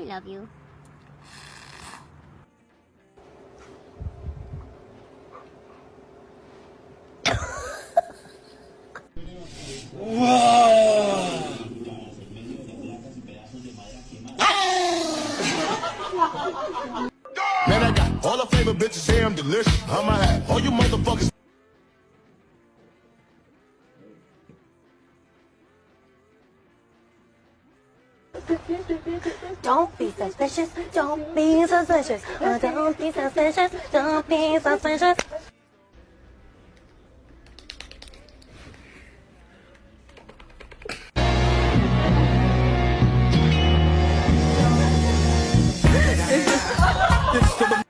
I love you. Man, I got all the flavor bitches say I'm delicious. I'ma have all you motherfuckers. Don't be suspicious, don't be suspicious, don't be suspicious, don't be suspicious.